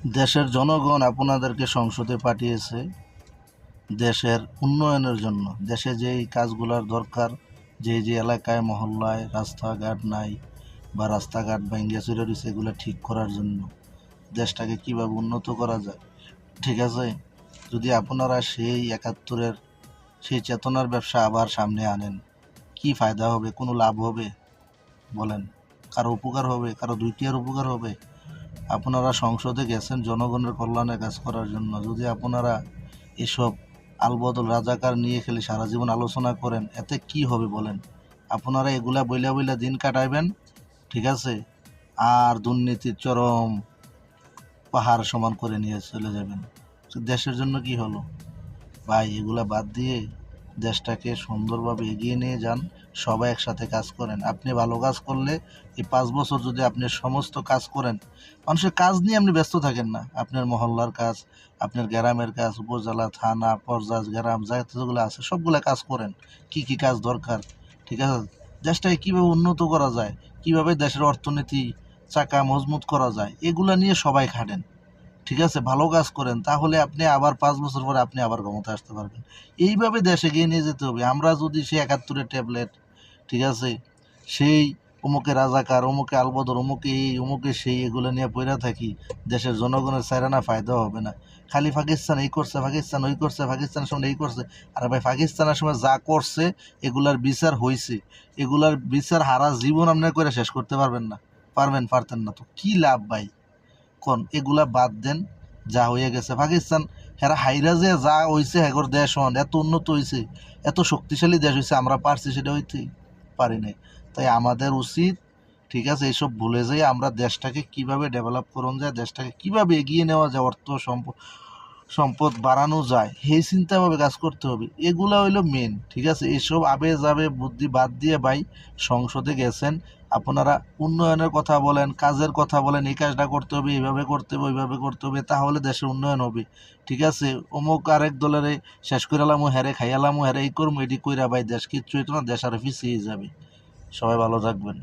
দেশের জনগণ আপনাদেরকে সংসদে পাঠিয়েছে দেশের উন্নয়নের জন্য। দেশে যেই কাজগুলোর দরকার, যে এলাকায় মহল্লায় রাস্তাঘাট নাই বা রাস্তাঘাট ভেঙে চুরে রয়েছে, এগুলো ঠিক করার জন্য, দেশটাকে কিভাবে উন্নত করা যায়। ঠিক আছে, যদি আপনারা সেই ৭১-এর সেই চেতনার ব্যবসা আবার সামনে আনেন, কি ফায়দা হবে? কোনো লাভ হবে? বলেন, কারো উপকার হবে? কারো দুইটিয়ার উপকার হবে? আপনারা সংসদে গেছেন জনগণের কল্যাণে কাজ করার জন্য। যদি আপনারা এসব আলবদল রাজাকার নিয়ে খেলে সারা জীবন আলোচনা করেন, এতে কি হবে বলেন? আপনারা এগুলা বইলা বইলা দিন কাটাইবেন, ঠিক আছে, আর দুর্নীতির চরম পাহাড় সমান করে নিয়ে চলে যাবেন। তো দেশের জন্য কি হলো ভাই? এগুলা বাদ দিয়ে দেশটাকে সুন্দরভাবে এগিয়ে নিয়ে যান, সবাই একসাথে কাজ করেন। আপনি ভালো কাজ করলে এই ৫ বছর যদি আপনি সমস্ত কাজ করেন, মানুষের কাজ নিয়ে আপনি ব্যস্ত থাকেন না, আপনার মহল্লার কাজ, আপনার গ্রামের কাজ, উপজেলা, থানা, পর্যায়, গ্রাম যেগুলো আছে সবগুলা কাজ করেন। কি কি কাজ দরকার, ঠিক আছে, দেশটাকে কীভাবে উন্নত করা যায়, কিভাবে দেশের অর্থনীতি চাকা মজবুত করা যায়, এগুলা নিয়ে সবাই খাটেন। ঠিক আছে, ভালো কাজ করেন, তাহলে আপনি আবার ৫ বছর পরে আপনি আবার ক্ষমতায় আসতে পারবেন। এইভাবে দেশ এগিয়ে নিয়ে যেতে হবে। আমরা যদি সেই ৭১-এর ট্যাবলেট, ঠিক আছে, সেই অমুকে রাজাকার, অমুকে আলবদর, অমুকে এই অমুকে সেই, এগুলো নিয়ে পইরা থাকি, দেশের জনগণের চাইরানা ফায়দা হবে না। খালি পাকিস্তান এই করছে, পাকিস্তান ওই করছে, পাকিস্তানের সময় এই করছে। আর ভাই, পাকিস্তানের সময় যা করছে এগুলার বিচার হয়েছে, এগুলার বিচার হারা জীবন আপনার করে শেষ করতে পারবেন না। পারতেন না তো কি লাভ ভাই? কোন এগুলা বাদ দেন, যা হয়ে গেছে পাকিস্তান, হেরা হাইরা যে যা হয়েছে, হেগর দেশ এত উন্নত হয়েছে, এত শক্তিশালী দেশ হয়েছে, আমরা পারছি সেটা হইতে পারি নাই। তাই আমাদের উচিত, ঠিক আছে, এইসব ভুলে যাই আমরা দেশটাকে কিভাবে ডেভেলপ করুন যায়, দেশটাকে কিভাবে এগিয়ে নেওয়া যায়, অর্থ সম্পদ বাড়ানো যায়, সেই চিন্তাভাবে কাজ করতে হবে। এগুলা হইলো মেন, ঠিক আছে। এসব আবে যাবে বুদ্ধি বাদ দিয়ে ভাই, সংসদে গেছেন, আপনারা উন্নয়নের কথা বলেন, কাজের কথা বলেন, এই কাজটা করতে হবে, এইভাবে করতে হবে, ওইভাবে করতে হবে, তাহলে দেশের উন্নয়ন হবে। ঠিক আছে, অমুক আরেক দলের শেষ করে এলামো, হেরে খাইয়ালামো, হেরে এই করবো, এটি কইরা ভাই দেশ কিচ্ছু হইতো না, দেশ আর পিছিয়ে যাবে। সবাই ভালো থাকবেন।